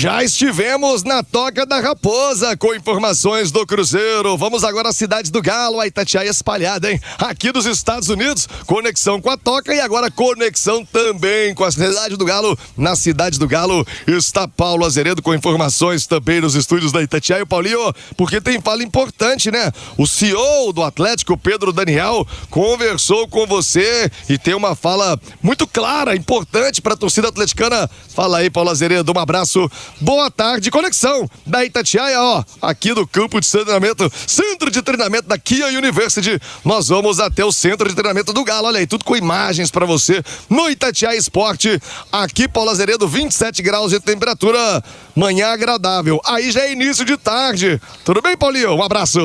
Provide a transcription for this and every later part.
Já estivemos na Toca da Raposa com informações do Cruzeiro. Vamos agora às cidades do Galo, a Itatiaia espalhada, hein? Aqui dos Estados Unidos, conexão com a Toca e agora conexão também com a cidade do Galo. Na cidade do Galo está Paulo Azeredo com informações também nos estúdios da Itatiaia. E Paulinho, porque tem fala importante, né? O CEO do Atlético, Pedro Daniel, conversou com você e tem uma fala muito clara, importante para a torcida atleticana. Fala aí, Paulo Azeredo, um abraço. Boa tarde, conexão da Itatiaia, ó, aqui do campo de treinamento, centro de treinamento da Kia University. Nós vamos até o centro de treinamento do Galo, olha aí, tudo com imagens pra você no Itatiaia Esporte. Aqui, Paulo Azeredo, 27 graus de temperatura, manhã agradável. Aí já é início de tarde. Tudo bem, Paulinho? Um abraço.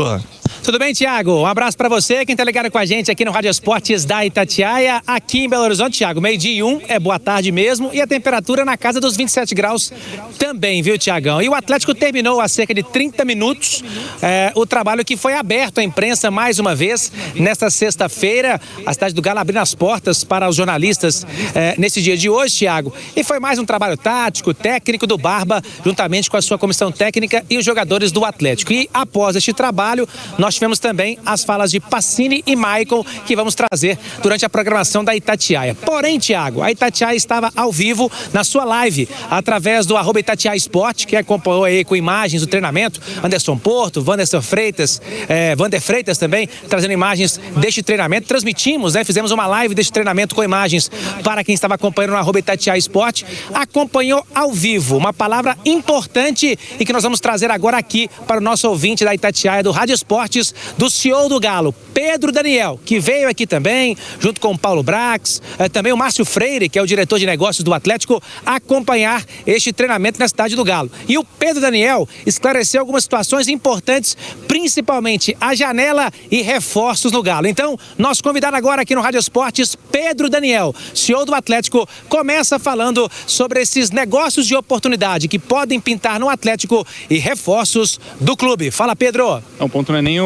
Tudo bem, Thiago? Um abraço pra você, quem tá ligado com a gente aqui no Rádio Esportes da Itatiaia, aqui em Belo Horizonte, Thiago. 12:01, é boa tarde mesmo, e a temperatura na casa dos 27 graus também, viu, Thiagão? E o Atlético terminou há cerca de 30 minutos o trabalho que foi aberto à imprensa mais uma vez nesta sexta-feira. A cidade do Galo abrindo as portas para os jornalistas nesse dia de hoje, Thiago. E foi mais um trabalho tático, técnico do Barba, juntamente com a sua comissão técnica e os jogadores do Atlético. E após este trabalho, nós tivemos também as falas de Pacini e Maicon, que vamos trazer durante a programação da Itatiaia. Porém, Thiago, a Itatiaia estava ao vivo na sua live, através do @Itatiaia Esporte, que acompanhou aí com imagens do treinamento. Anderson Porto, Wander Freitas também, trazendo imagens deste treinamento. Transmitimos, fizemos uma live deste treinamento com imagens para quem estava acompanhando no @Itatiaia Esporte. Acompanhou ao vivo, uma palavra importante e que nós vamos trazer agora aqui para o nosso ouvinte da Itatiaia, do Rádio Esportes, do CEO do Galo, Pedro Daniel, que veio aqui também, junto com o Paulo Brax, também o Márcio Freire, que é o diretor de negócios do Atlético, acompanhar este treinamento na cidade do Galo. E o Pedro Daniel esclareceu algumas situações importantes, principalmente a janela e reforços no Galo. Então, nós convidamos agora aqui no Rádio Esportes, Pedro Daniel, CEO do Atlético, começa falando sobre esses negócios de oportunidade que podem pintar no Atlético e reforços do clube. Fala, Pedro. O ponto não é nem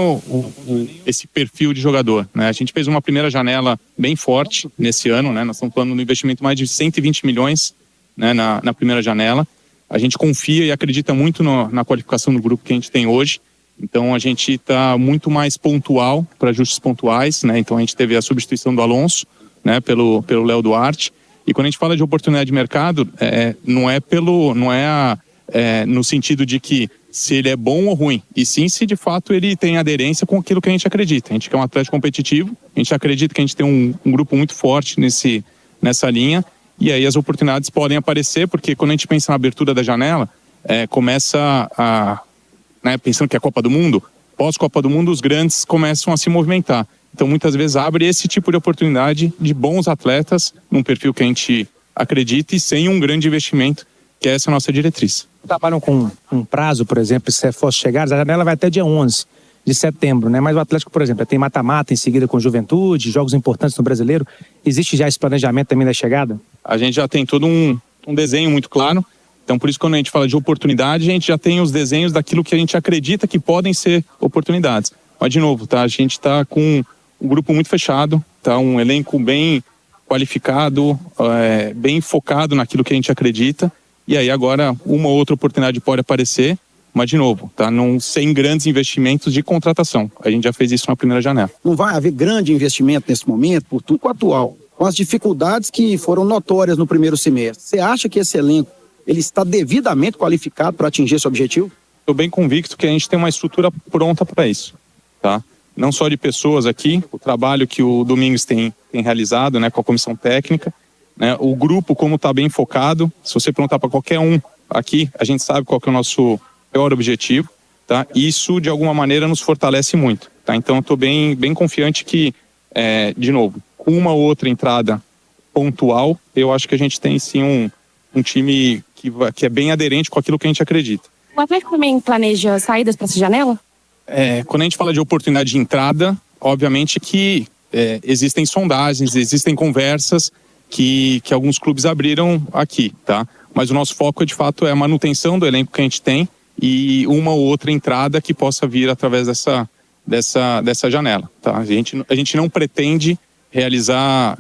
esse perfil de jogador, né? A gente fez uma primeira janela bem forte nesse ano, né? Nós estamos falando de um investimento mais de 120 milhões, né, na primeira janela. A gente confia e acredita muito na qualificação do grupo que a gente tem hoje. Então a gente está muito mais pontual para ajustes pontuais, né? Então a gente teve a substituição do Alonso, né, pelo Léo Duarte. E quando a gente fala de oportunidade de mercado, não é no sentido de que se ele é bom ou ruim, e sim se de fato ele tem aderência com aquilo que a gente acredita. A gente quer um Atlético competitivo, a gente acredita que a gente tem um grupo muito forte nessa linha, e aí as oportunidades podem aparecer, porque quando a gente pensa na abertura da janela, começa pensando que é a Copa do Mundo, pós-Copa do Mundo os grandes começam a se movimentar. Então muitas vezes abre esse tipo de oportunidade de bons atletas, num perfil que a gente acredita e sem um grande investimento, que essa é a nossa diretriz. Trabalham com um prazo, por exemplo, se fosse chegar, a janela vai até dia 11 de setembro, né? Mas o Atlético, por exemplo, tem mata-mata em seguida com Juventude, jogos importantes no Brasileiro. Existe já esse planejamento também da chegada? A gente já tem todo um desenho muito claro. Então, por isso, quando a gente fala de oportunidade, a gente já tem os desenhos daquilo que a gente acredita que podem ser oportunidades. Mas, de novo, tá? A gente está com um grupo muito fechado, tá? Um elenco bem qualificado, bem focado naquilo que a gente acredita. E aí agora uma ou outra oportunidade pode aparecer, mas de novo, tá? Não sem grandes investimentos de contratação. A gente já fez isso na primeira janela. Não vai haver grande investimento nesse momento, por tudo atual, com as dificuldades que foram notórias no primeiro semestre. Você acha que esse elenco ele está devidamente qualificado para atingir esse objetivo? Estou bem convicto que a gente tem uma estrutura pronta para isso, tá? Não só de pessoas aqui, o trabalho que o Domingos tem realizado, né, com a comissão técnica, né, o grupo como está bem focado. Se você perguntar para qualquer um aqui, a gente sabe qual que é o nosso maior objetivo, tá? Isso de alguma maneira nos fortalece muito, tá? Então eu estou bem confiante que, de novo, com uma ou outra entrada pontual, eu acho que a gente tem sim um time que é bem aderente com aquilo que a gente acredita. O Atlético também planeja saídas para essa janela? Quando a gente fala de oportunidade de entrada, obviamente que existem sondagens, existem conversas que alguns clubes abriram aqui, tá? Mas o nosso foco, de fato, é a manutenção do elenco que a gente tem e uma ou outra entrada que possa vir através dessa janela, tá? A gente não pretende realizar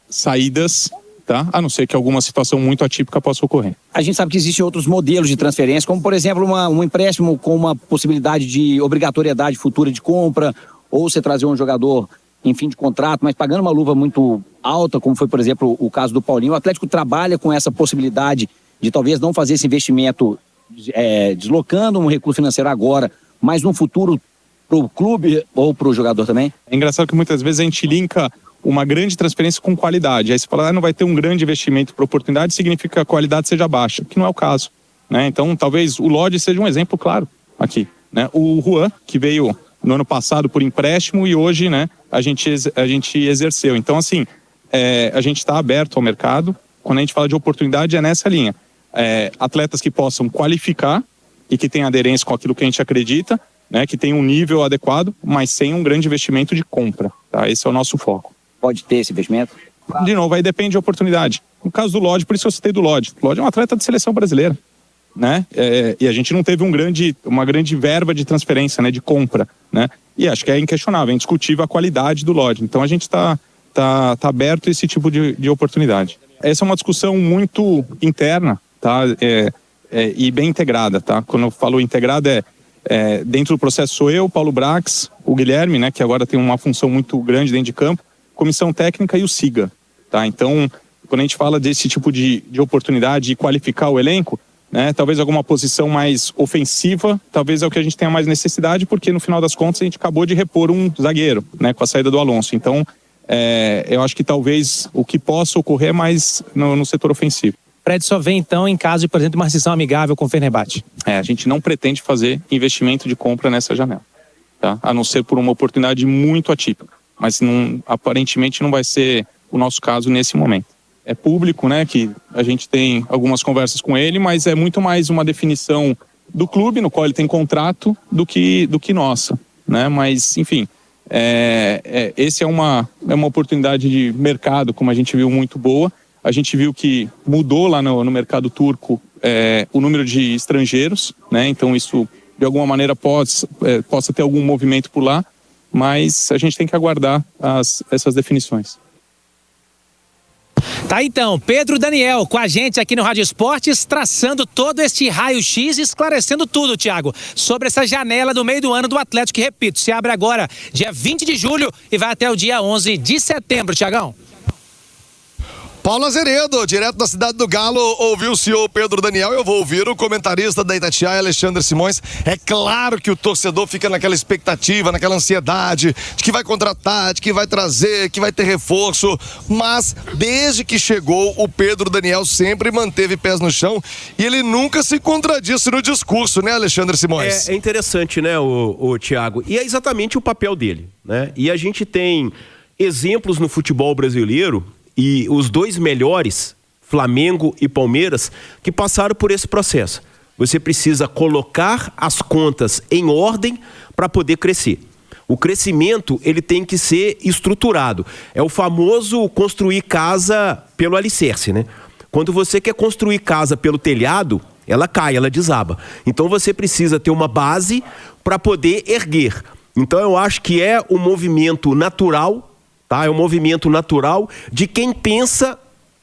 saídas tá? A não ser que alguma situação muito atípica possa ocorrer. A gente sabe que existem outros modelos de transferência, como por exemplo um empréstimo com uma possibilidade de obrigatoriedade futura de compra, ou você trazer um jogador em fim de contrato, mas pagando uma luva muito alta, como foi por exemplo o caso do Paulinho. O Atlético trabalha com essa possibilidade de talvez não fazer esse investimento deslocando um recurso financeiro agora, mas no futuro para o clube ou para o jogador também? É engraçado que muitas vezes a gente linka uma grande transferência com qualidade. Aí você fala, não vai ter um grande investimento para oportunidade, significa que a qualidade seja baixa, que não é o caso, né? Então, talvez o Lodge seja um exemplo claro aqui, né? O Juan, que veio no ano passado por empréstimo e hoje, né, a gente exerceu. Então, assim, a gente está aberto ao mercado. Quando a gente fala de oportunidade, é nessa linha. Atletas que possam qualificar e que tenham aderência com aquilo que a gente acredita, né, que tenham um nível adequado, mas sem um grande investimento de compra, tá? Esse é o nosso foco. Pode ter esse investimento? De novo, aí depende da oportunidade. No caso do Lodge, por isso eu citei do Lodge. O Lodge é um atleta de seleção brasileira, né? E a gente não teve uma grande verba de transferência, né, de compra, né? E acho que é inquestionável, é indiscutível a qualidade do Lodge. Então a gente está aberto a esse tipo de oportunidade. Essa é uma discussão muito interna, tá? E bem integrada, tá? Quando eu falo integrada, dentro do processo sou eu, Paulo Brax, o Guilherme, né, que agora tem uma função muito grande dentro de campo, comissão técnica e o SIGA, tá? Então, quando a gente fala desse tipo de oportunidade de qualificar o elenco, né, talvez alguma posição mais ofensiva, talvez é o que a gente tenha mais necessidade, porque no final das contas a gente acabou de repor um zagueiro, né, com a saída do Alonso. Então, eu acho que talvez o que possa ocorrer é mais no setor ofensivo. Fred só vem então em caso de, por exemplo, uma rescisão amigável com o Fenerbahçe. A gente não pretende fazer investimento de compra nessa janela, tá? A não ser por uma oportunidade muito atípica. Mas aparentemente não vai ser o nosso caso nesse momento. É público, né, que a gente tem algumas conversas com ele, mas é muito mais uma definição do clube, no qual ele tem contrato, do que nossa, né? Mas, enfim, esse é uma oportunidade de mercado, como a gente viu, muito boa. A gente viu que mudou lá no mercado turco o número de estrangeiros, né? Então isso, de alguma maneira, possa ter algum movimento por lá, mas a gente tem que aguardar essas definições. Tá, então, Pedro Daniel com a gente aqui no Rádio Esportes, traçando todo este raio-x e esclarecendo tudo, Thiago, sobre essa janela do meio do ano do Atlético, que, repito, se abre agora dia 20 de julho e vai até o dia 11 de setembro, Thiagão. Paulo Azeredo, direto da cidade do Galo, ouviu o senhor Pedro Daniel. Eu vou ouvir o comentarista da Itatiaia, Alexandre Simões. É claro que o torcedor fica naquela expectativa, naquela ansiedade de que vai contratar, de que vai trazer, que vai ter reforço, mas desde que chegou, o Pedro Daniel sempre manteve pés no chão e ele nunca se contradisse no discurso, né, Alexandre Simões? É interessante, né, o Thiago, e é exatamente o papel dele, né? E a gente tem exemplos no futebol brasileiro, e os dois melhores, Flamengo e Palmeiras, que passaram por esse processo. Você precisa colocar as contas em ordem para poder crescer. O crescimento, ele tem que ser estruturado. É o famoso construir casa pelo alicerce, né? Quando você quer construir casa pelo telhado, ela cai, ela desaba. Então você precisa ter uma base para poder erguer. Então eu acho que é um movimento natural, tá? É um movimento natural de quem pensa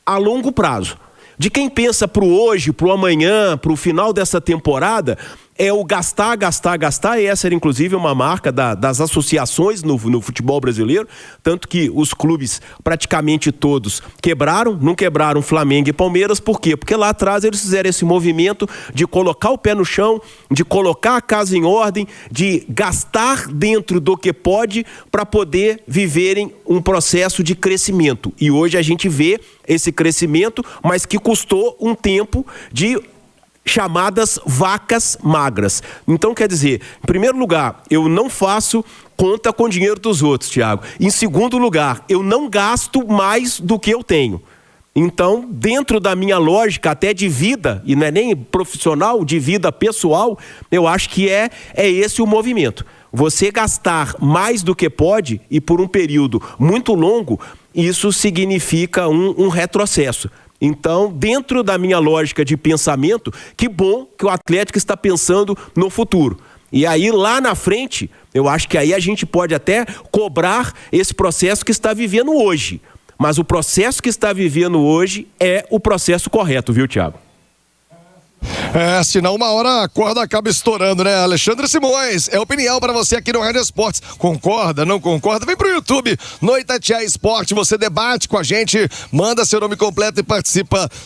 a longo prazo. De quem pensa pro hoje, pro amanhã, pro final dessa temporada, é o gastar, e essa era inclusive uma marca das associações no futebol brasileiro, tanto que os clubes praticamente todos quebraram, não quebraram Flamengo e Palmeiras, por quê? Porque lá atrás eles fizeram esse movimento de colocar o pé no chão, de colocar a casa em ordem, de gastar dentro do que pode para poder viverem um processo de crescimento. E hoje a gente vê esse crescimento, mas que custou um tempo de chamadas vacas magras. Então, quer dizer, em primeiro lugar, eu não faço conta com o dinheiro dos outros, Thiago. Em segundo lugar, eu não gasto mais do que eu tenho. Então, dentro da minha lógica até de vida, e não é nem profissional, de vida pessoal, eu acho que é esse o movimento. Você gastar mais do que pode e por um período muito longo, isso significa um retrocesso. Então, dentro da minha lógica de pensamento, que bom que o Atlético está pensando no futuro. E aí, lá na frente, eu acho que aí a gente pode até cobrar esse processo que está vivendo hoje. mas o processo que está vivendo hoje é o processo correto, viu, Thiago? Senão uma hora a corda acaba estourando, né? Alexandre Simões, é opinião pra você aqui no Rádio Esportes. Concorda, não concorda? Vem pro YouTube, no Itatiaia Esporte, você debate com a gente, manda seu nome completo e participa